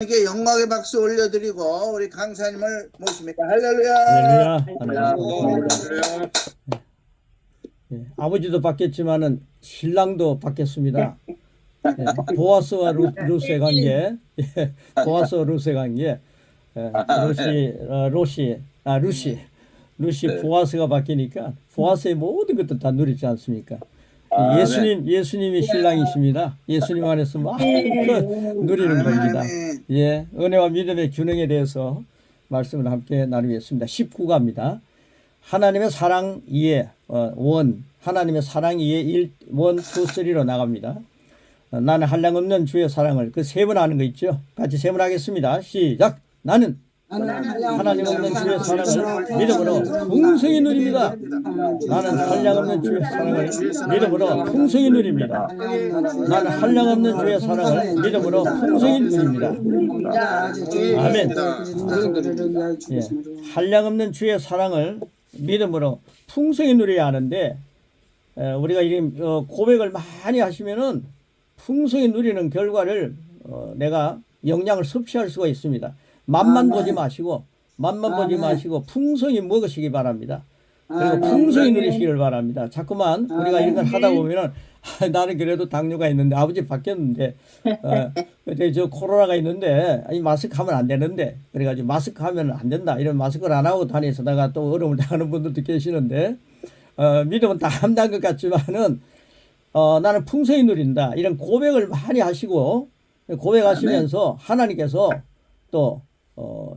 이렇게 영광의 박수 올려드리고 우리 강사님을 모십니다. 할렐루야. 할렐루야. 할렐루야. 예, 아버지도 바뀌었지만은 신랑도 바뀌었습니다. 예, 보아스와 루스의 관계, 예, 보아스와 루스의 관계, 예, 루시 보아스가 바뀌니까 보아스의 모든 것들 다 누리지 않습니까? 예수님이 신랑이십니다. 예수님 안에서 막 누리는 겁니다. 예, 은혜와 믿음의 균형에 대해서 말씀을 함께 나누겠습니다. 19가입니다. 하나님의 사랑 이해 하나님의 사랑 이해 1, 2, 3로 나갑니다. 나는 한량없는 주의 사랑을 그 세 번 하는 거 있죠. 같이 세 번 하겠습니다. 시작. 나는 하나님 없는 주의 사랑을 믿음으로 풍성히 누립니다. 나는 한량 없는 주의 사랑을 믿음으로 풍성히 누립니다. 나는 한량 없는 주의 사랑을 믿음으로 풍성히 누립니다. 아멘. 예, 한량 없는 주의 사랑을 믿음으로 풍성히 누려야 하는데 우리가 이 고백을 많이 하시면은 풍성히 누리는 결과를 내가 영양을 섭취할 수가 있습니다. 맛만 보지 마시고 풍성히 먹으시기 바랍니다. 그리고 풍성히 누리시기를 바랍니다. 자꾸만 우리가 이런 걸 하다 보면은 나는 그래도 당뇨가 있는데 아버지 바뀌었는데 근데 저 코로나가 있는데 이 마스크 하면 안 되는데 그래가지고 마스크 하면 안 된다 이런 마스크를 안 하고 다니시다가 또 어려움을 당하는 분들도 계시는데 믿음은 다 한다는 것 같지만은 나는 풍성히 누린다 이런 고백을 많이 하시고 고백하시면서 하나님께서 또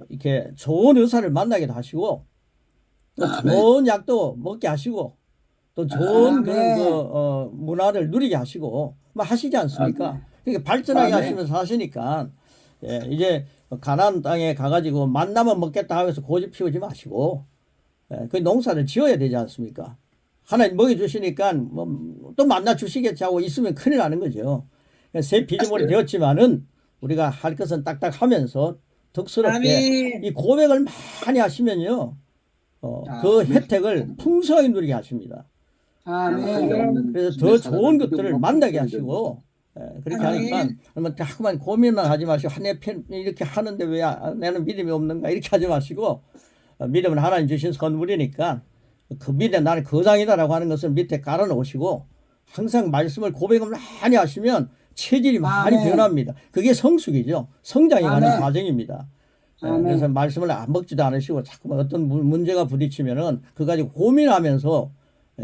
이렇게 좋은 의사를 만나기도 하시고 또 좋은 약도 먹게 하시고 또 좋은 그런 문화를 누리게 하시고 막 하시지 않습니까? 그러니까 발전하게 하시면서 하시니까 예, 이제 가나안 땅에 가가지고 만나면 먹겠다 하면서 고집 피우지 마시고 그 농사를 지어야 되지 않습니까? 하나님 먹여주시니까 또 만나 주시겠지 하고 있으면 큰일 나는 거죠. 새 피조물이 되었지만은 우리가 할 것은 딱딱 하면서 덕스럽게 이 고백을 많이 하시면요 그 혜택을 풍성히 누리게 하십니다. 그래서 더 좋은 것들을 만나게 하시고 그렇게 하니까 자꾸만 고민만 하지 마시고 내 편 이렇게 하는데 왜 나는 믿음이 없는가 이렇게 하지 마시고 믿음은 하나님 주신 선물이니까 그 밑에 나는 거장이다라고 하는 것을 밑에 깔아 놓으시고 항상 말씀을 고백을 많이 하시면 체질이 많이 변합니다. 그게 성숙이죠. 성장이 가는 과정입니다. 그래서 말씀을 안 먹지도 않으시고 자꾸만 어떤 문제가 부딪히면은 그거 가지고 고민하면서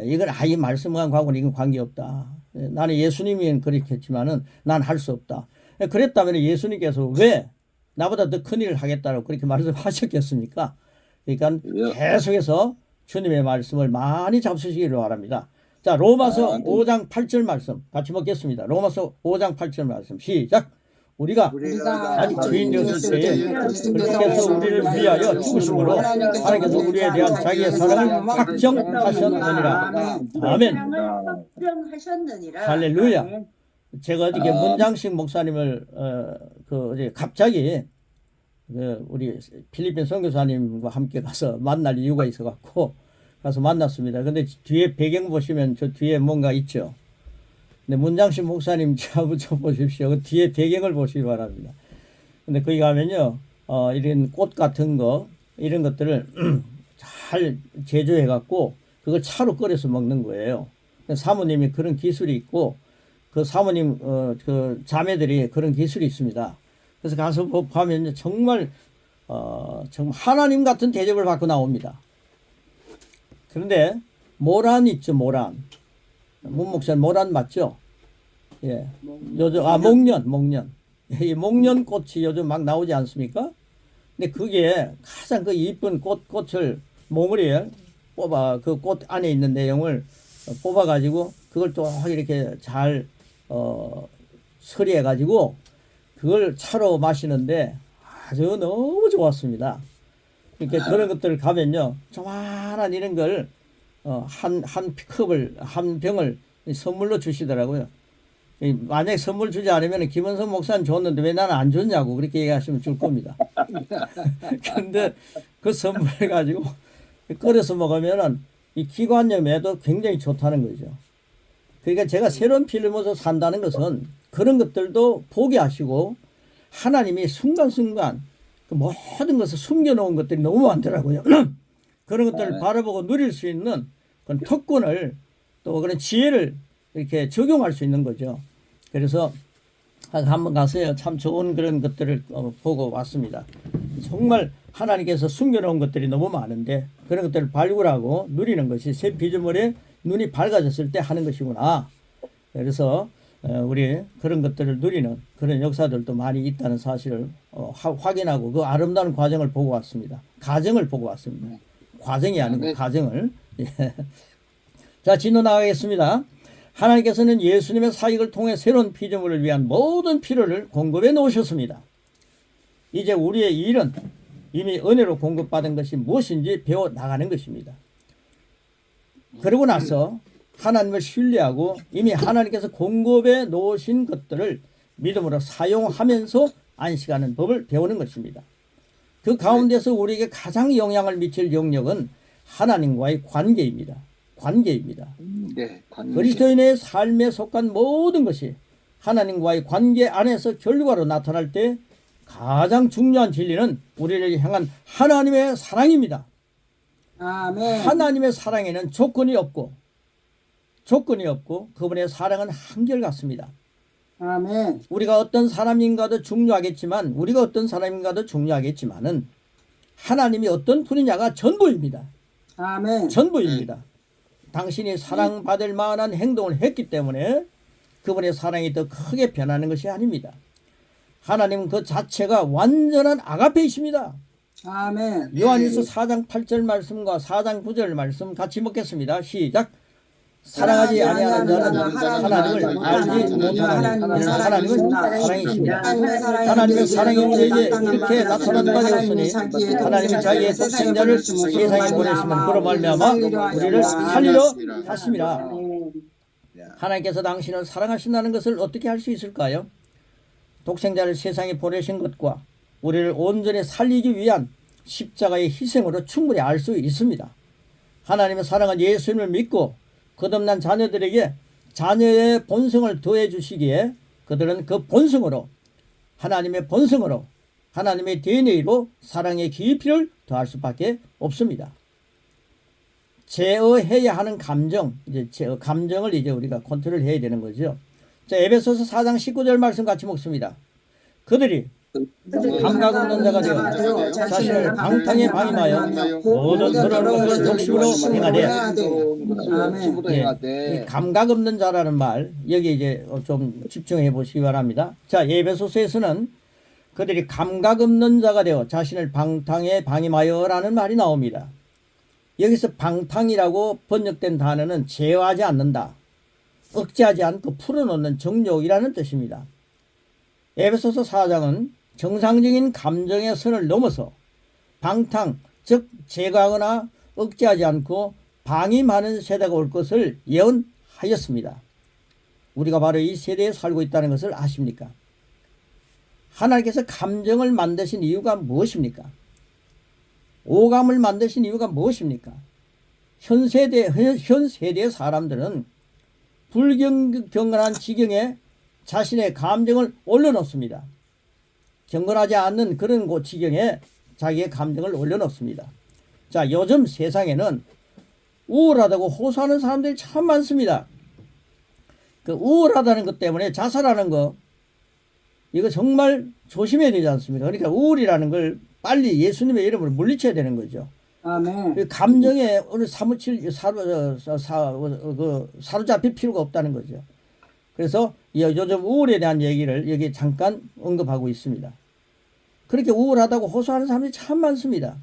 이건 이 말씀하고는 이건 관계없다. 나는 예수님이 그렇겠지만은 난 할 수 없다. 그랬다면 예수님께서 왜 나보다 더 큰 일을 하겠다고 그렇게 말씀하셨겠습니까? 그러니까 계속해서 주님의 말씀을 많이 잡수시기를 바랍니다. 자, 로마서 5장 8절 말씀 같이 먹겠습니다. 로마서 5장 8절 말씀 시작. 우리가 아직 주인 되었을 때에 그리스도께서 우리를 위하여 죽으심으로 하나님께서 우리에 대한 자기의 사랑을 확정하셨느니라. 아멘. 할렐루야. 제가 어저께 문장식 목사님을 갑자기 우리 필리핀 선교사님과 함께 가서 만날 이유가 있어갖고 가서 만났습니다. 근데 뒤에 배경 보시면 저 뒤에 뭔가 있죠. 근데 문장식 목사님 저 보십시오. 그 뒤에 배경을 보시기 바랍니다. 근데 거기 가면요, 이런 꽃 같은 거, 이런 것들을 잘 제조해갖고 그걸 차로 끓여서 먹는 거예요. 사모님이 그런 기술이 있고 그 사모님, 그 자매들이 그런 기술이 있습니다. 그래서 가서 보면 정말 하나님 같은 대접을 받고 나옵니다. 그런데 모란 있죠, 모란. 문 목사님 모란 맞죠? 예. 요즘 목련. 이 목련 꽃이 요즘 막 나오지 않습니까? 근데 그게 가장 그 이쁜 꽃을 몽우리에 뽑아 그 꽃 안에 있는 내용을 뽑아 가지고 그걸 또 이렇게 잘 처리해 가지고 그걸 차로 마시는데 아주 너무 좋았습니다. 이렇게 그런 것들을 가면요, 조만한 이런 걸 한 컵을 한 병을 선물로 주시더라고요. 만약에 선물 주지 않으면 김원성 목사님 줬는데 왜 나는 안 줬냐고 그렇게 얘기하시면 줄 겁니다. 근데 그 선물을 가지고 끓여서 먹으면은 이 기관염에도 굉장히 좋다는 거죠. 그러니까 제가 새로운 필름으로 산다는 것은 그런 것들도 포기하시고 하나님이 순간순간 그 모든 것을 숨겨놓은 것들이 너무 많더라고요. 그런 것들을 바라보고 누릴 수 있는 그런 특권을 또 그런 지혜를 이렇게 적용할 수 있는 거죠. 그래서 한번 가서요. 참 좋은 그런 것들을 보고 왔습니다. 정말 하나님께서 숨겨놓은 것들이 너무 많은데 그런 것들을 발굴하고 누리는 것이 새 피조물에 눈이 밝아졌을 때 하는 것이구나. 그래서 우리 그런 것들을 누리는 그런 역사들도 많이 있다는 사실을 확인하고 그 아름다운 과정을 보고 왔습니다. 가정을 보고 왔습니다. 과정이 아니고 가정을. 예. 자, 진로 나가겠습니다. 하나님께서는 예수님의 사역을 통해 새로운 피조물을 위한 모든 필요를 공급해 놓으셨습니다. 이제 우리의 일은 이미 은혜로 공급받은 것이 무엇인지 배워 나가는 것입니다. 그러고 나서 하나님을 신뢰하고 이미 하나님께서 공급해 놓으신 것들을 믿음으로 사용하면서 안식하는 법을 배우는 것입니다. 그 가운데서 우리에게 가장 영향을 미칠 영역은 하나님과의 관계입니다. 관계입니다. 네, 관계. 그리스도인의 삶에 속한 모든 것이 하나님과의 관계 안에서 결과로 나타날 때 가장 중요한 진리는 우리를 향한 하나님의 사랑입니다. 아멘. 하나님의 사랑에는 조건이 없고 그분의 사랑은 한결같습니다. 아멘. 우리가 어떤 사람인가도 중요하겠지만은 하나님이 어떤 분이냐가 전부입니다. 아멘. 전부입니다. 당신이 사랑받을 만한 행동을 했기 때문에 그분의 사랑이 더 크게 변하는 것이 아닙니다. 하나님은 그 자체가 완전한 아가페이십니다. 아멘. 요한일서 4장 8절 말씀과 4장 9절 말씀 같이 먹겠습니다. 시작. 사랑하지 아니하는 자는 하나님을 알지 못하나니 하나님은 사랑이십니다. 하나님의 사랑이 우리에게 이렇게 나타난 바 되었으니 하나님이 자기의 독생자를 세상에 보내시면 그로 말미암아 우리를 살리려 하심이라. 하나님께서 당신을 사랑하신다는 것을 어떻게 할 수 있을까요? 독생자를 세상에 보내신 것과 우리를 온전히 살리기 위한 십자가의 희생으로 충분히 알 수 있습니다. 하나님의 사랑은 예수님을 믿고 거듭난 자녀들에게 자녀의 본성을 더해 주시기에 그들은 그 본성으로 하나님의 본성으로 하나님의 DNA로 사랑의 깊이를 더할 수밖에 없습니다. 제어해야 하는 감정, 감정을 우리가 컨트롤해야 되는 거죠. 자, 에베소서 4장 19절 말씀 같이 먹습니다. 그들이 감각 없는 자가 되어 자신을 방탕에 방임하여 모든 더러운 것을 욕심으로 행하되. 이 감각 없는 자라는 말 여기 좀 집중해 보시기 바랍니다. 자, 에베소서에서는 그들이 감각 없는 자가 되어 자신을 방탕에 방임하여라는 말이 나옵니다. 여기서 방탕이라고 번역된 단어는 제어하지 않는다, 억제하지 않고 풀어놓는 정욕이라는 뜻입니다. 에베소서 4장은 정상적인 감정의 선을 넘어서 방탕, 즉 제거하거나 억제하지 않고 방임하는 세대가 올 것을 예언하였습니다. 우리가 바로 이 세대에 살고 있다는 것을 아십니까? 하나님께서 감정을 만드신 이유가 무엇입니까? 오감을 만드신 이유가 무엇입니까? 현 세대의 사람들은 불경건한 지경에 자신의 감정을 올려놓습니다. 경건하지 않는 그런 지경에 자기의 감정을 올려놓습니다. 자, 요즘 세상에는 우울하다고 호소하는 사람들이 참 많습니다. 그 우울하다는 것 때문에 자살하는 거, 이거 정말 조심해야 되지 않습니까? 그러니까 우울이라는 걸 빨리 예수님의 이름으로 물리쳐야 되는 거죠. 아멘. 감정에 우리 사로잡힐 필요가 없다는 거죠. 그래서 요즘 우울에 대한 얘기를 여기 잠깐 언급하고 있습니다. 그렇게 우울하다고 호소하는 사람들이 참 많습니다.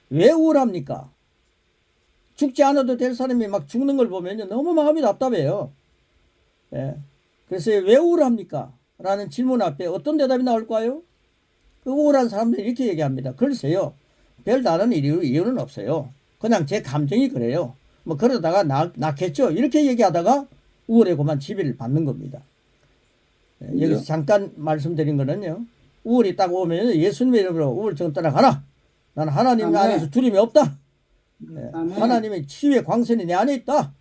왜 우울합니까? 죽지 않아도 될 사람이 막 죽는 걸 보면 너무 마음이 답답해요. 예. 그래서 왜 우울합니까? 라는 질문 앞에 어떤 대답이 나올까요? 그 우울한 사람들이 이렇게 얘기합니다. 글쎄요, 별 다른 이유는 없어요. 그냥 제 감정이 그래요. 뭐 그러다가 낳겠죠. 이렇게 얘기하다가 우울에 그만 지배를 받는 겁니다. 여기서 잠깐 말씀드린 거는요, 우울이 딱 오면 예수님의 이름으로 우울증 떠나가라. 나는 하나님 안에서 두려움이 없다. 하나님의 치유의 광선이 내 안에 있다.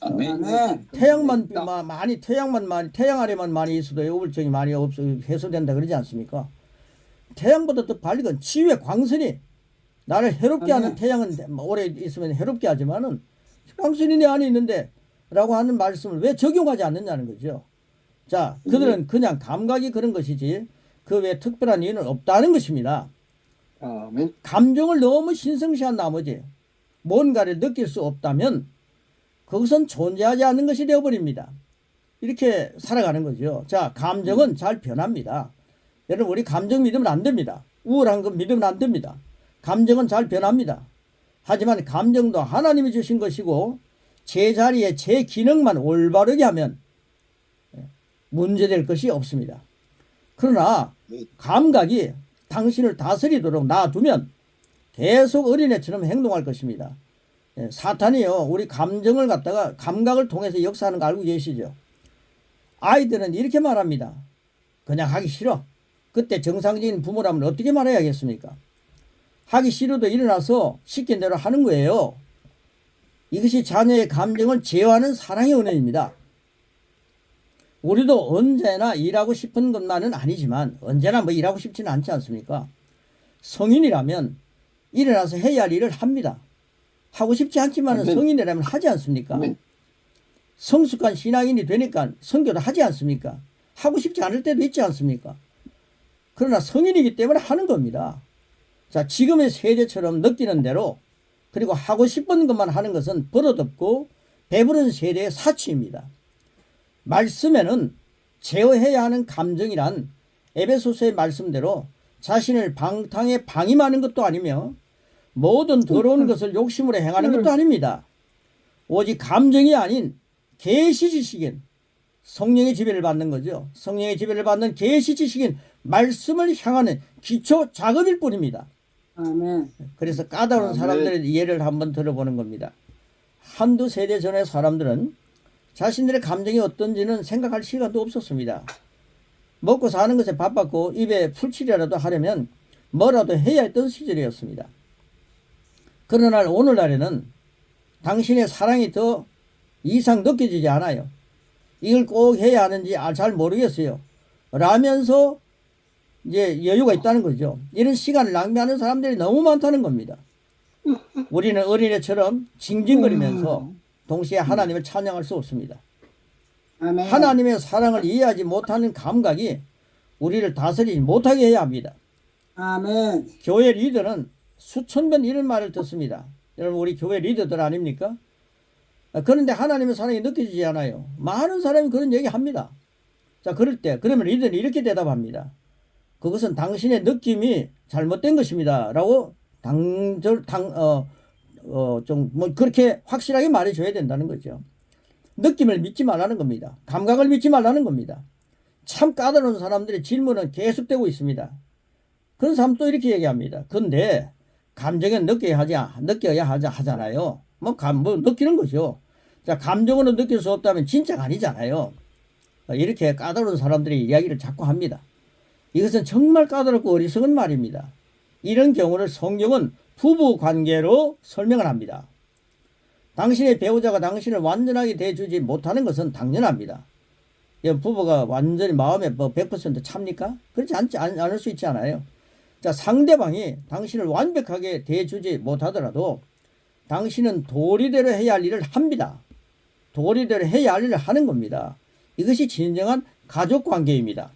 아멘. 태양만 태양 아래만 많이 있어도 우울증이 많이 없어 해소된다 그러지 않습니까? 태양보다 더 밝은 지구의 광선이 나를 해롭게 하는 태양은 오래 있으면 해롭게 하지만은 광선이 내 안에 있는데 라고 하는 말씀을 왜 적용하지 않느냐는 거죠. 자, 그들은 그냥 감각이 그런 것이지 그 외에 특별한 이유는 없다는 것입니다. 아멘. 감정을 너무 신성시한 나머지 뭔가를 느낄 수 없다면 그것은 존재하지 않는 것이 되어버립니다. 이렇게 살아가는 거죠. 자, 감정은 잘 변합니다. 여러분, 우리 감정 믿으면 안 됩니다. 우울한 거 믿으면 안 됩니다. 감정은 잘 변합니다. 하지만 감정도 하나님이 주신 것이고 제자리에 제 기능만 올바르게 하면 문제될 것이 없습니다. 그러나 감각이 당신을 다스리도록 놔두면 계속 어린애처럼 행동할 것입니다. 사탄이요, 우리 감정을 갖다가 감각을 통해서 역사하는 거 알고 계시죠? 아이들은 이렇게 말합니다. 그냥 하기 싫어. 그때 정상적인 부모라면 어떻게 말해야겠습니까? 하기 싫어도 일어나서 시킨 대로 하는 거예요. 이것이 자녀의 감정을 제어하는 사랑의 은혜입니다. 우리도 언제나 일하고 싶은 것만은 아니지만 언제나 뭐 일하고 싶지는 않지 않습니까? 성인이라면 일어나서 해야 할 일을 합니다. 하고 싶지 않지만 성인이라면 하지 않습니까? 성숙한 신앙인이 되니까 선교도 하지 않습니까? 하고 싶지 않을 때도 있지 않습니까? 그러나 성인이기 때문에 하는 겁니다. 자, 지금의 세대처럼 느끼는 대로 그리고 하고 싶은 것만 하는 것은 버릇없고 배부른 세대의 사치입니다. 말씀에는 제어해야 하는 감정이란 에베소서의 말씀대로 자신을 방탕에 방임하는 것도 아니며 모든 더러운 것을 욕심으로 행하는 것도 아닙니다. 오직 감정이 아닌 계시 지식인 성령의 지배를 받는 거죠. 성령의 지배를 받는 계시 지식인 말씀을 향하는 기초 작업일 뿐입니다. 아멘. 그래서 까다로운 사람들의 예를 한번 들어보는 겁니다. 한두 세대 전의 사람들은 자신들의 감정이 어떤지는 생각할 시간도 없었습니다. 먹고 사는 것에 바빴고 입에 풀칠이라도 하려면 뭐라도 해야 했던 시절이었습니다. 그러나 오늘날에는 당신의 사랑이 더 이상 느껴지지 않아요. 이걸 꼭 해야 하는지 잘 모르겠어요. 라면서 이제 여유가 있다는 거죠. 이런 시간을 낭비하는 사람들이 너무 많다는 겁니다. 우리는 어린애처럼 징징거리면서 동시에 하나님을 찬양할 수 없습니다. 아멘. 하나님의 사랑을 이해하지 못하는 감각이 우리를 다스리지 못하게 해야 합니다. 아멘. 교회 리더는 수천 번 이런 말을 듣습니다. 여러분, 우리 교회 리더들 아닙니까? 그런데 하나님의 사랑이 느껴지지 않아요. 많은 사람이 그런 얘기 합니다. 자, 그럴 때 그러면 리더는 이렇게 대답합니다. 그것은 당신의 느낌이 잘못된 것입니다. 라고 좀 뭐 그렇게 확실하게 말해줘야 된다는 거죠. 느낌을 믿지 말라는 겁니다. 감각을 믿지 말라는 겁니다. 참 까다로운 사람들의 질문은 계속되고 있습니다. 그런 사람 또 이렇게 얘기합니다. 근데 감정은 느껴야 하잖아요. 뭐 느끼는 거죠. 자, 감정으로 느낄 수 없다면 진짜가 아니잖아요. 이렇게 까다로운 사람들이 이야기를 자꾸 합니다. 이것은 정말 까다롭고 어리석은 말입니다. 이런 경우를 성경은 부부 관계로 설명을 합니다. 당신의 배우자가 당신을 완전하게 대해주지 못하는 것은 당연합니다. 부부가 완전히 마음에 100% 찹니까? 그렇지 않을 수 있지 않아요. 자, 상대방이 당신을 완벽하게 대해주지 못하더라도 당신은 도리대로 해야 할 일을 합니다. 도리대로 해야 할 일을 하는 겁니다. 이것이 진정한 가족관계입니다.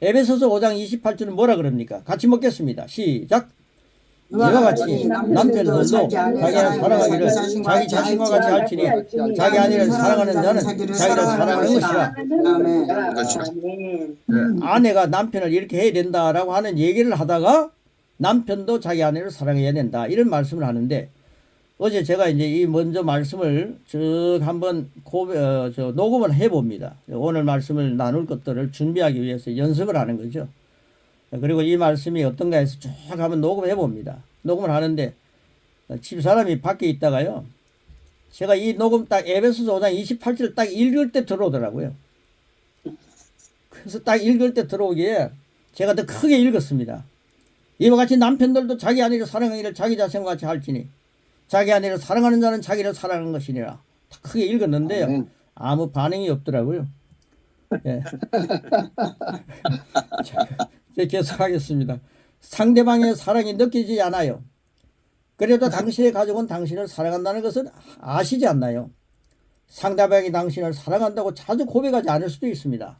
에베소서 5장 28절은 뭐라 그럽니까? 같이 먹겠습니다. 시작. 이와 같이 남편들도 자기를 사랑하기를 자기 자신과 같이 할지니 자기 아내를 사랑하는 자는 자기를 사랑하는 것이라. 아내가 남편을 이렇게 해야 된다라고 하는 얘기를 하다가 남편도 자기 아내를 사랑해야 된다, 이런 말씀을 하는데, 어제 제가 이제 이 먼저 말씀을 쭉 한번 녹음을 해봅니다. 오늘 말씀을 나눌 것들을 준비하기 위해서 연습을 하는 거죠. 그리고 이 말씀이 어떤가 해서 쭉 한번 녹음해 봅니다. 녹음을 하는데 집사람이 밖에 있다가요, 제가 이 녹음 딱 에베소서 5장 28절 딱 읽을 때 들어오더라고요. 그래서 딱 읽을 때 들어오기에 제가 더 크게 읽었습니다. 이와 같이 남편들도 자기 아내를 사랑하기를 자기 자신과 같이 할지니 자기 아내를 사랑하는 자는 자기를 사랑하는 것이니라. 크게 읽었는데요. 아멘. 아무 반응이 없더라고요. 예. 자, 이제 계속하겠습니다. 상대방의 사랑이 느껴지지 않아요. 그래도 당신의 가족은 당신을 사랑한다는 것을 아시지 않나요? 상대방이 당신을 사랑한다고 자주 고백하지 않을 수도 있습니다.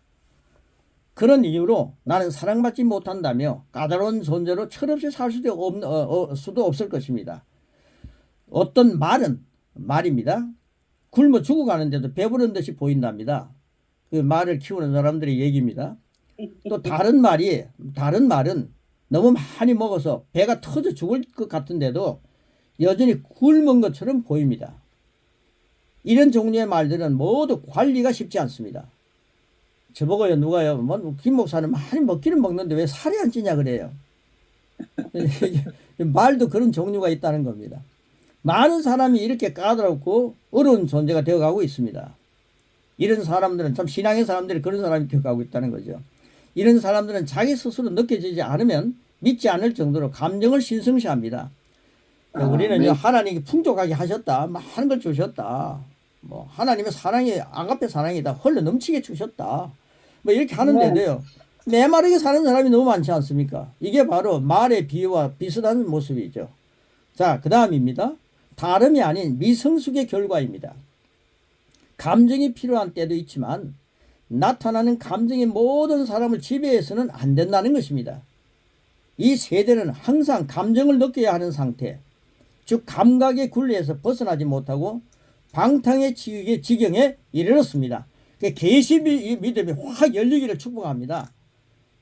그런 이유로 나는 사랑받지 못한다며 까다로운 존재로 철없이 살 수도 없을 것입니다. 어떤 말입니다. 굶어 죽어가는데도 배부른 듯이 보인답니다. 그 말을 키우는 사람들의 얘기입니다. 또 다른 말은 너무 많이 먹어서 배가 터져 죽을 것 같은데도 여전히 굶은 것처럼 보입니다. 이런 종류의 말들은 모두 관리가 쉽지 않습니다. 저보고요, 누가요, 김 목사는 많이 먹기는 먹는데 왜 살이 안 찌냐 그래요. 말도 그런 종류가 있다는 겁니다. 많은 사람이 이렇게 까다롭고 어려운 존재가 되어가고 있습니다. 이런 사람들은 참 신앙의 사람들이 그런 사람이 되어가고 있다는 거죠. 이런 사람들은 자기 스스로 느껴지지 않으면 믿지 않을 정도로 감정을 신성시합니다. 우리는 하나님이 풍족하게 하셨다, 많은 걸 주셨다, 뭐 하나님의 사랑이 아가페 사랑이다, 흘러 넘치게 주셨다, 뭐 이렇게 하는데도요, 메마르게 사는 사람이 너무 많지 않습니까? 이게 바로 말의 비유와 비슷한 모습이죠. 자, 그 다음입니다. 다름이 아닌 미성숙의 결과입니다. 감정이 필요한 때도 있지만 나타나는 감정이 모든 사람을 지배해서는 안 된다는 것입니다. 이 세대는 항상 감정을 느껴야 하는 상태, 즉 감각의 굴레에서 벗어나지 못하고 방탕의 지경에 이르렀습니다. 계시 믿음이 확 열리기를 축복합니다.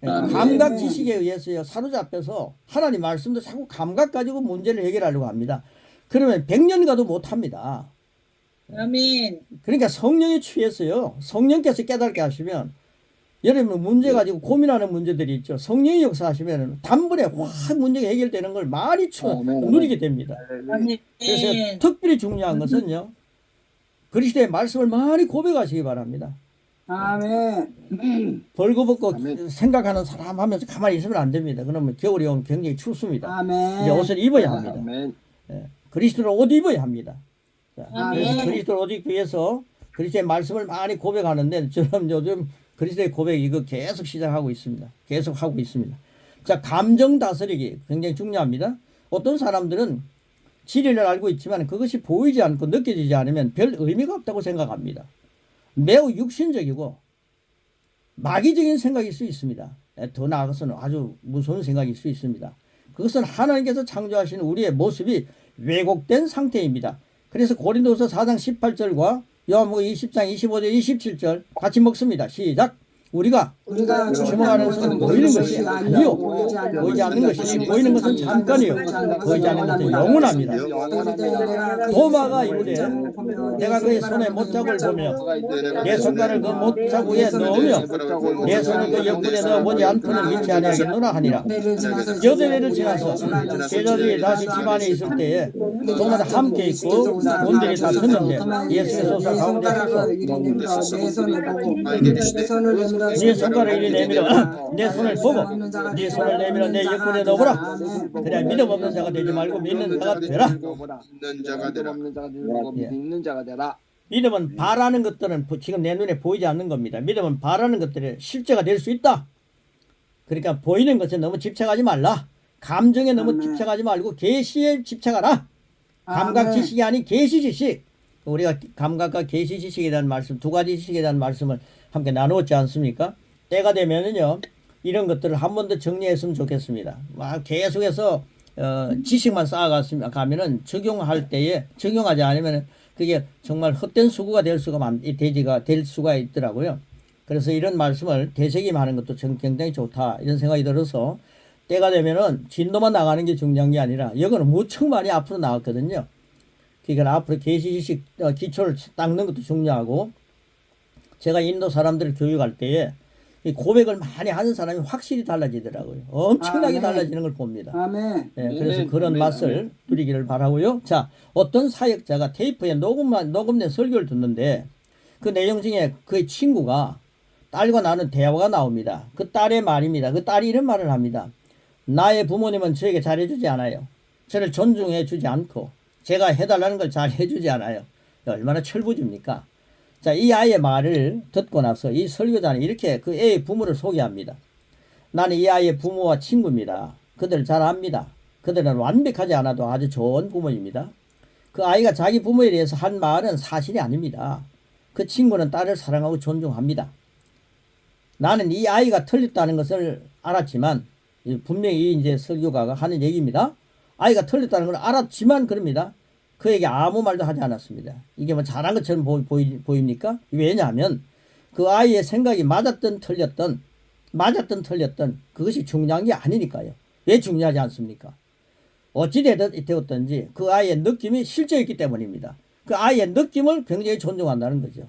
감각 지식에 의해서요, 사로잡혀서 하나님 말씀도 자꾸 감각 가지고 문제를 해결하려고 합니다. 그러면 100년 가도 못합니다. 아멘. 그러니까 성령에 취해서요, 성령께서 깨닫게 하시면, 여러분 문제 가지고 고민하는 문제들이 있죠. 성령이 역사하시면 단번에 확 문제가 해결되는 걸 많이 누리게 됩니다. 아멘. 그래서 특별히 중요한 것은요, 그리스도의 말씀을 많이 고백하시기 바랍니다. 아멘. 벌거벗고 아멘. 생각하는 사람 하면서 가만히 있으면 안 됩니다. 그러면 겨울이 오면 굉장히 춥습니다. 아멘. 이제 옷을 입어야 합니다. 아멘. 예, 그리스도를 옷 입어야 합니다. 자, 그래서 아멘. 그리스도를 옷 입기 위해서 그리스도의 말씀을 많이 고백하는데, 저는 요즘 그리스도의 고백 이거 계속 시작하고 있습니다. 계속 하고 있습니다. 자, 감정 다스리기 굉장히 중요합니다. 어떤 사람들은 진리를 알고 있지만 그것이 보이지 않고 느껴지지 않으면 별 의미가 없다고 생각합니다. 매우 육신적이고 마귀적인 생각일 수 있습니다. 더 나아가서는 아주 무서운 생각일 수 있습니다. 그것은 하나님께서 창조하신 우리의 모습이 왜곡된 상태입니다. 그래서 고린도서 4장 18절과 요한복음 20장 25절 27절 같이 먹습니다. 시작. 우리가 주목하는 것은 보이는 것이 아니요, 보이지 않는 것이니 보이는 것은 잠깐이요, 보이지 않는 것은 영원합니다. 도마가 이르되 내가 그의 손에 못자국을 보며 내 손가락을 그 못자국에 넣으며 내 손을 그 옆구리에 넣어보지 않고는 믿지 아니하겠노라 하니라. 여덟해를 지나서 제자들이 다시 집안에 있을 때에 동마다 함께 있고 온들이 다 섰는데 예수께서 가운데 서서 네 손가락을 이리 내밀어 내 손을 보고 네 손을 내밀어 내 옆구리에 넣어보라. 그래야 믿음 없는 자가 되지 말고 믿는 자가 되라. 믿는 자가 되라. 믿음은 바라는 것들은 지금 내 눈에 보이지 않는 겁니다. 믿음은 바라는 것들이 실제가 될 수 있다. 그러니까 보이는 것에 너무 집착하지 말라. 감정에 너무 집착하지 말고 계시에 집착하라. 감각 지식이 아닌 계시 지식. 우리가 감각과 계시 지식에 대한 말씀, 두 가지 지식에 대한 말씀을 함께 나누었지 않습니까? 때가 되면은요, 이런 것들을 한 번 더 정리했으면 좋겠습니다. 막 계속해서 지식만 쌓아가면은 적용할 때에 적용하지 않으면 그게 정말 헛된 수고가 될 수가 있더라고요. 그래서 이런 말씀을 되새김하는 것도 굉장히 좋다, 이런 생각이 들어서 때가 되면은 진도만 나가는 게 중요한 게 아니라 이거는 무척 많이 앞으로 나왔거든요. 그러니까 앞으로 계시 지식 기초를 닦는 것도 중요하고, 제가 인도 사람들을 교육할 때에 이 고백을 많이 하는 사람이 확실히 달라지더라고요. 엄청나게 달라지는 걸 봅니다. 아멘. 예, 그래서 그런 맛을 누리기를 바라고요. 자, 어떤 사역자가 테이프에 녹음된 설교를 듣는데 그 내용 중에 그의 친구가 딸과 나눈 대화가 나옵니다. 그 딸의 말입니다. 그 딸이 이런 말을 합니다. 나의 부모님은 저에게 잘해주지 않아요. 저를 존중해주지 않고 제가 해달라는 걸 잘 해주지 않아요. 얼마나 철부지입니까? 자, 이 아이의 말을 듣고 나서 이 설교자는 이렇게 그 애의 부모를 소개합니다. 나는 이 아이의 부모와 친구입니다. 그들을 잘 압니다. 그들은 완벽하지 않아도 아주 좋은 부모입니다. 그 아이가 자기 부모에 대해서 한 말은 사실이 아닙니다. 그 친구는 딸을 사랑하고 존중합니다. 나는 이 아이가 틀렸다는 것을 알았지만, 분명히 이제 설교가가 하는 얘기입니다. 아이가 틀렸다는 걸 알았지만 그럽니다. 그에게 아무 말도 하지 않았습니다. 이게 뭐 잘한 것처럼 보입니까? 왜냐하면 그 아이의 생각이 맞았든 틀렸든 그것이 중요한 게 아니니까요. 왜 중요하지 않습니까? 어찌 되었든지 그 아이의 느낌이 실제였기 때문입니다. 그 아이의 느낌을 굉장히 존중한다는 거죠.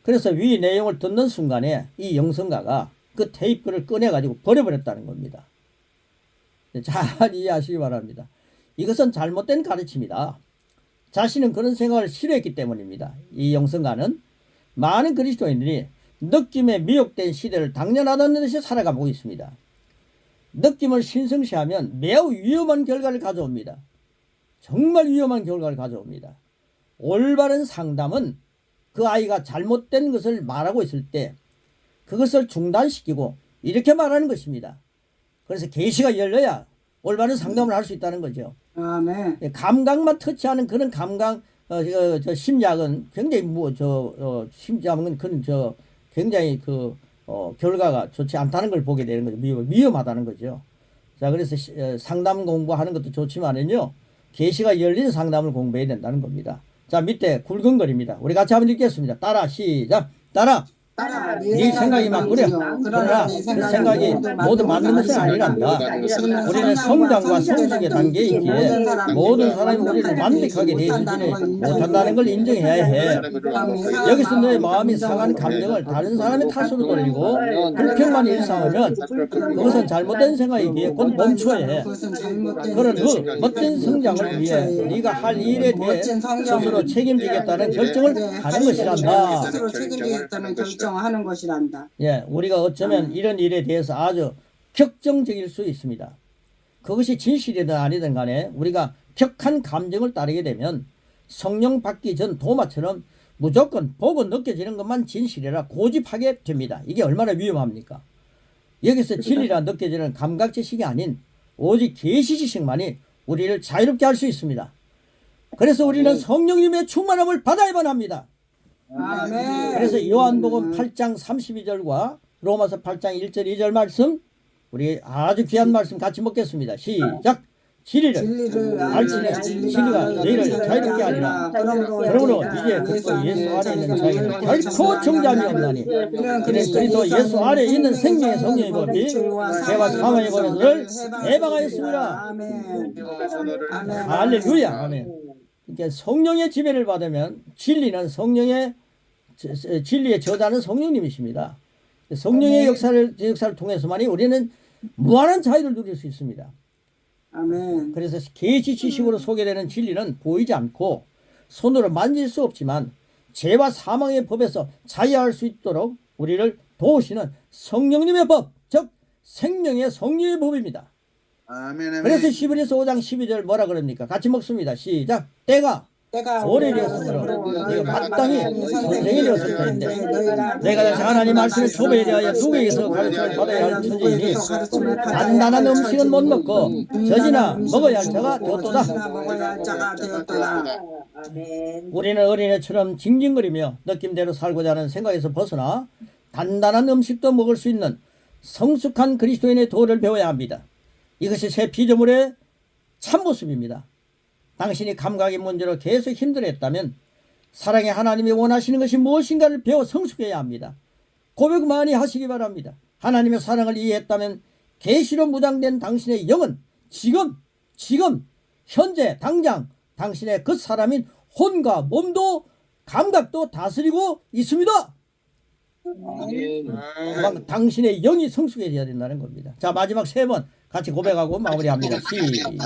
그래서 위 내용을 듣는 순간에 이 영성가가 그 테이프를 꺼내가지고 버려버렸다는 겁니다. 잘 이해하시기 바랍니다. 이것은 잘못된 가르침이다. 자신은 그런 생각을 싫어했기 때문입니다. 이 영성가는 많은 그리스도인들이 느낌에 미혹된 시대를 당연하다는 듯이 살아가고 있습니다. 느낌을 신성시하면 매우 위험한 결과를 가져옵니다. 정말 위험한 결과를 가져옵니다. 올바른 상담은 그 아이가 잘못된 것을 말하고 있을 때 그것을 중단시키고 이렇게 말하는 것입니다. 그래서 계시가 열려야 올바른 상담을 할 수 있다는 거죠. 아멘. 감각만 터치하는 그런 감각, 심리학은 굉장히 심리학은 굉장히 결과가 좋지 않다는 걸 보게 되는 거죠. 위험하다는 거죠. 자, 그래서 상담 공부하는 것도 좋지만은요, 계시가 열린 상담을 공부해야 된다는 겁니다. 자, 밑에 굵은거립니다. 우리 같이 한번 읽겠습니다. 따라, 시작. 따라. 네 생각이 맞구려. 그러나 그 생각이 모두 맞는 것은 아니란다. 우리는 성장과 성숙의 단계에 있기에 모든 사람이 우리를 완벽하게 대해주지는 못한다는 걸 인정해야 해. 여기서 너의 마음이 상한 감정을 다른 사람의 탓으로 돌리고 불평만 일삼으면 그것은 잘못된 생각이기에 곧 멈춰야 해. 그런 후 멋진 성장을 위해 네가 할 일에 대해 스스로 책임지겠다는 결정을 하는 것이란다. 스스로 책임지겠다는 결정하는 것이란다. 예, 우리가 어쩌면 이런 일에 대해서 아주 격정적일 수 있습니다. 그것이 진실이든 아니든 간에 우리가 격한 감정을 따르게 되면 성령 받기 전 도마처럼 무조건 보고 느껴지는 것만 진실이라 고집하게 됩니다. 이게 얼마나 위험합니까? 여기서 진리라 느껴지는 감각 지식이 아닌 오직 계시 지식만이 우리를 자유롭게 할 수 있습니다. 그래서 우리는 성령님의 충만함을 받아야만 합니다. 아멘. 그래서 요한복음 8장 32절과 로마서 8장 1절 2절 말씀, 우리 아주 귀한 말씀 같이 먹겠습니다. 시작. 진리를 알지니 진리가 너희를 자유롭게 하리라. 그러므로 이제 그리스도 예수 안에 있는 자에게는 결코 정죄함이 없나니 이는 그리스도 예수 안에 있는 생명의 성령의 법이 죄와 사망의 법을 해방하였습니다. 할렐루야. 아멘. 그러니까 성령의 지배를 받으면 진리의 저자는 성령님이십니다. 성령의 역사를 통해서만이 우리는 무한한 자유를 누릴 수 있습니다. 아멘. 그래서 계시 지식으로 소개되는 진리는 보이지 않고 손으로 만질 수 없지만 죄와 사망의 법에서 자유할 수 있도록 우리를 도우시는 성령님의 법, 즉 생명의 성령의 법입니다. 아멘. 그래서 시브리서 5장 12절 뭐라 그럽니까? 같이 먹습니다. 시작. 때가 오래되었으므로 네가 마땅히 선생이 되었을 터인데 내가 다시 하나님 말씀을 초보에 대하여 누구에게서 가르침을 받아야 할 천지이니 단단한 음식은 못 먹고 젖이나 먹어야 할 자가 되었도다. 우리는 어린애처럼 징징거리며 느낌대로 살고자 하는 생각에서 벗어나 단단한 음식도 먹을 수 있는 성숙한 그리스도인의 도를 배워야 합니다. 이것이 새 피조물의 참모습입니다. 당신이 감각의 문제로 계속 힘들어했다면 사랑의 하나님이 원하시는 것이 무엇인가를 배워 성숙해야 합니다. 고백 많이 하시기 바랍니다. 하나님의 사랑을 이해했다면 계시로 무장된 당신의 영은 지금 현재 당장 당신의 그 사람인 혼과 몸도 감각도 다스리고 있습니다. 당신의 영이 성숙해져야 된다는 겁니다. 자, 마지막 3번 같이 고백하고 마무리합니다.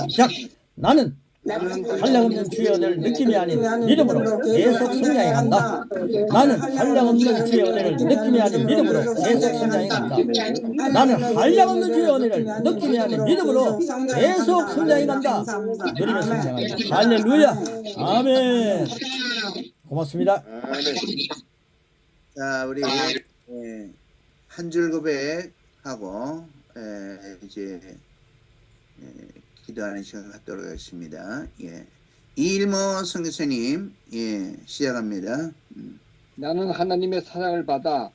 시작. 나는 한량없는 주의 은혜를 느낌이 아닌 믿음으로 계속 성장해 간다. 나는 한량없는 주의 은혜를 느낌이 아닌 믿음으로 계속 성장해 간다. 나는 한량없는 주의 은혜를 느낌이 아닌 믿음으로 계속 성장해 간다. 누리며 성장한다. 할렐루야. 아멘. 고맙습니다. 자, 우리 한 줄 고백하고 이제 기도하는 시간 갖도록 하겠습니다. 예. 이일모 선교사님, 시작합니다. 나는 하나님의 사랑을 받아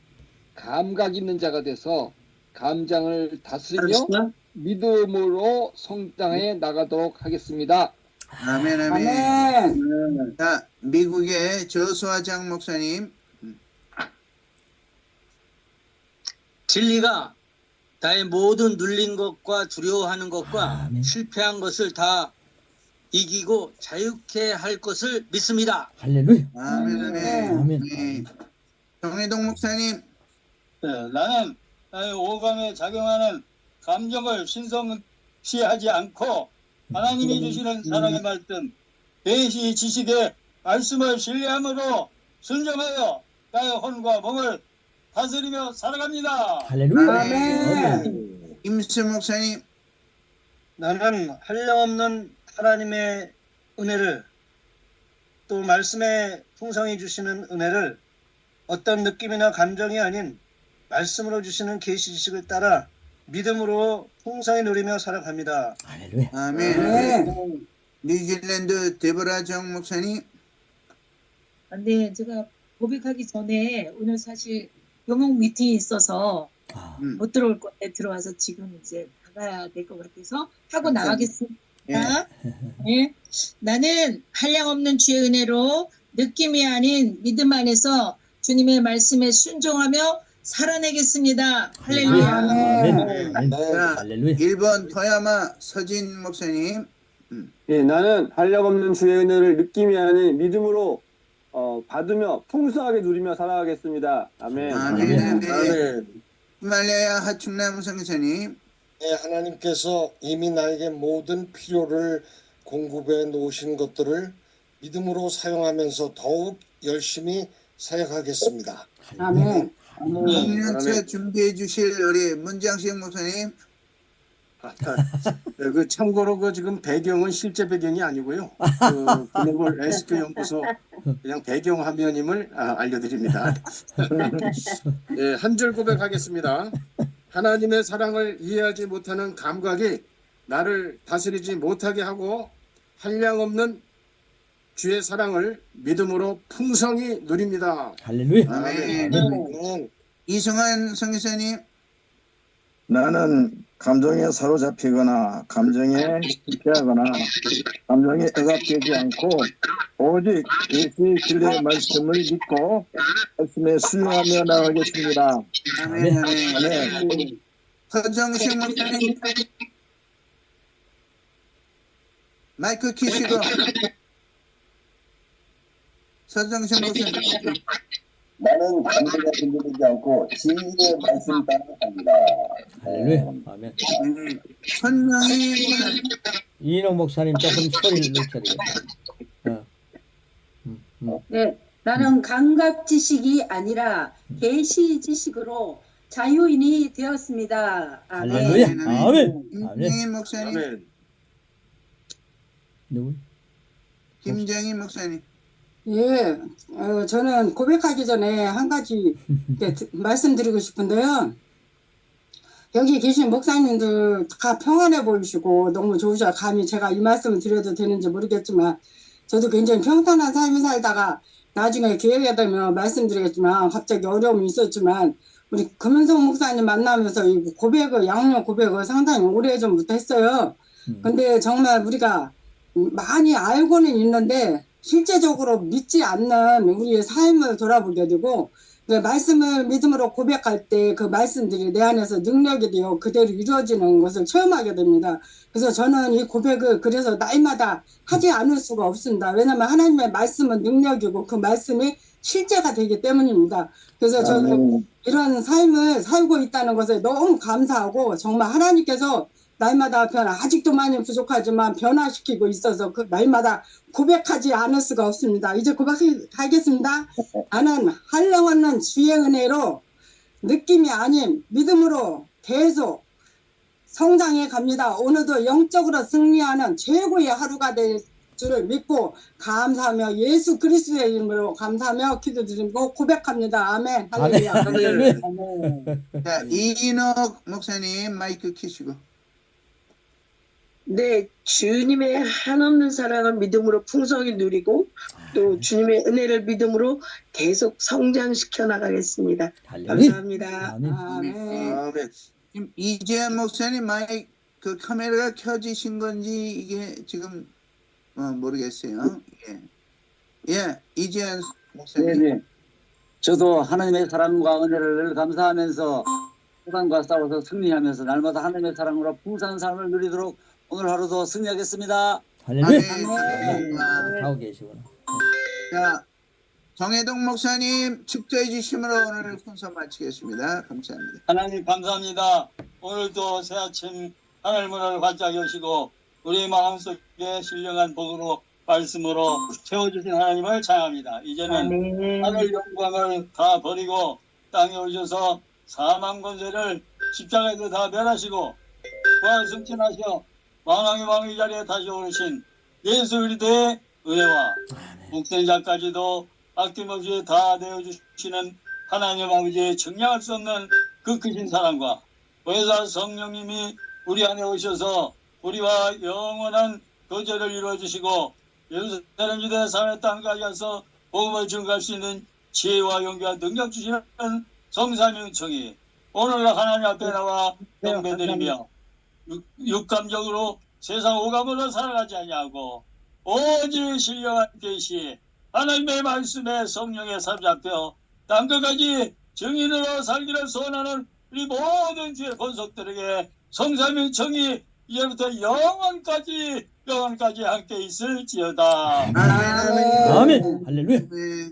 감각 있는 자가 돼서 감정을 다스리며 믿음으로 성장해 나가도록 하겠습니다. 아멘, 아멘. 아멘. 자, 미국의 조수아 장 목사님. 진리가 나의 모든 눌린 것과 두려워하는 것과 아멘. 실패한 것을 다 이기고 자유케 할 것을 믿습니다. 할렐루야. 아멘, 아멘. 아멘. 네. 정혜동 목사님. 나는 나의 오감에 작용하는 감정을 신성시하지 않고 하나님이 주시는 사랑의 말씀, 계시 지식의 말씀을 신뢰함으로 순종하여 나의 혼과 몸을 다스리며 살아갑니다. 할렐루야. 아멘. 임수 목사님. 나는 한량없는 하나님의 은혜를 또 말씀에 풍성히 주시는 은혜를 어떤 느낌이나 감정이 아닌 말씀으로 주시는 계시 지식을 따라 믿음으로 풍성히 누리며 살아갑니다. 할렐루야. 아멘. 아멘. 뉴질랜드 데보라 정 목사님. 네, 제가 고백하기 전에 오늘 사실 영역 미팅이 있어서 아, 못 들어올 건데 들어와서 지금 이제 나가야 될 것 같아서 하고 나가겠습니다. 네. 나는 한량없는 주의 은혜로 느낌이 아닌 믿음 안에서 주님의 말씀에 순종하며 살아내겠습니다. 할렐루야. 아멘. 아멘. 아멘. 자, 할렐루야. 1번 토야마 서진 목사님. 나는 한량없는 주의 은혜를 느낌이 아닌 믿음으로 받으며 풍성하게 누리며 살아가겠습니다. 아멘. 아멘. 아멘. 아멘. 히말라야 하충남 선교사님. 하나님께서 이미 나에게 모든 필요를 공급해 놓으신 것들을 믿음으로 사용하면서 더욱 열심히 사역하겠습니다. 아멘. 6년차 준비해 주실 우리 문장식 목사님. 그 참고로 그 지금 배경은 실제 배경이 아니고요. 그 글로벌 SQ 연구소 그냥 배경 화면임을 알려드립니다. 예, 한 줄 고백하겠습니다. 하나님의 사랑을 이해하지 못하는 감각이 나를 다스리지 못하게 하고 한량없는 주의 사랑을 믿음으로 풍성히 누립니다. 할렐루야. 아멘. 아멘. 이승환 선교사님. 나는 감정에 사로잡히거나 감정에 실패하거나 감정에 억압되지 않고 오직 예수의 진리의 말씀을 믿고 말씀에 순종하며 나가겠습니다. 아멘. 아멘. 아멘. 서정식 목사님. 마이크 키시고. 서정식 목사님. 나는 감정에 흔들리지 않고 진리의 말씀 따라 갑니다. 할렐루야. 아멘. 선명히 이인호 목사님 조금 소리를 높여야 되겠다. 네, 나는 감각 지식이 아니라 계시 지식으로 자유인이 되었습니다. 할렐루야. 아멘. 아멘. 아멘. 김정희 목사님. 아멘. 누구? 김정희 목사님. 예, 저는 고백하기 전에 한 가지 말씀드리고 싶은데요. 여기 계신 목사님들 다 평안해 보이시고 너무 좋으셔. 감히 제가 이 말씀을 드려도 되는지 모르겠지만 저도 굉장히 평탄한 삶을 살다가 나중에 기회가 되면 말씀드리겠지만 갑자기 어려움이 있었지만 우리 금은성 목사님 만나면서 이 고백을 양육 고백을 상당히 오래전부터 했어요. 근데 정말 우리가 많이 알고는 있는데 실제적으로 믿지 않는 우리의 삶을 돌아보게 되고 말씀을 믿음으로 고백할 때 그 말씀들이 내 안에서 능력이 되어 그대로 이루어지는 것을 체험하게 됩니다. 그래서 저는 이 고백을 그래서 나이마다 하지 않을 수가 없습니다. 왜냐하면 하나님의 말씀은 능력이고 그 말씀이 실제가 되기 때문입니다. 그래서 저는 이런 삶을 살고 있다는 것에 너무 감사하고 정말 하나님께서 날마다 아직도 많이 부족하지만 변화시키고 있어서 그 날마다 고백하지 않을 수가 없습니다. 이제 고백하겠습니다. 나는 한량없는 주의 은혜로 느낌이 아닌 믿음으로 계속 성장해 갑니다. 오늘도 영적으로 승리하는 최고의 하루가 될 줄을 믿고 감사하며 예수 그리스도의 이름으로 감사하며 기도드리고 고백합니다. 아멘. 할렐루야. 할렐루야. 자, 이인옥 목사님 마이크 켜시고. 네, 주님의 한없는 사랑을 믿음으로 풍성히 누리고 또 주님의 은혜를 믿음으로 계속 성장시켜 나가겠습니다. 감사합니다. 아멘. 아멘. 아멘. 지금 이재현 목사님 마이크 그 카메라가 켜지신 건지 이게 지금 모르겠어요. 예, 이재현 목사님. 네네. 저도 하나님의 사랑과 은혜를 늘 감사하면서 세상과 싸워서 승리하면서 날마다 하나님의 사랑으로 풍성한 삶을 누리도록 오늘 하루도 승리하겠습니다. 할렐루야. 아멘. 하고 계시구나. 자, 정혜동 목사님 축도해 주심으로 오늘 순서 마치겠습니다. 감사합니다. 하나님 감사합니다. 오늘도 새 아침 하늘 문을 활짝 여시고 우리 마음속에 신령한 복으로 말씀으로 채워주신 하나님을 찬양합니다. 이제는 하늘 영광을 다 버리고 땅에 오셔서 사망 권세를 십자가에서 다 멸하시고 부활 승천하셔 만왕의 왕의 자리에 다시 오르신 예수 그리스도의 은혜와 목생자까지도 아낌없이 다 내어주시는 하나님 아버지의 정량할 수 없는 그 크신 사랑과 보혜사 성령님이 우리 안에 오셔서 우리와 영원한 교제를 이루어주시고 예루살렘 유대 사회 땅까지 가서 복음을 증거할 수 있는 지혜와 용기와 능력 주시는 성삼위 은총이 오늘 하나님 앞에 나와 경배드리며 육감적으로 세상 오감으로 살아가지 아니하고 오직 신령한 계시 하나님의 말씀에 성령에 사로잡혀 땅끝까지 증인으로 살기를 소원하는 우리 모든 주의 본속들에게 성삼위 은총이 이제부터 영원까지 함께 있을지어다. 아멘. 아멘. 할렐루야. 네.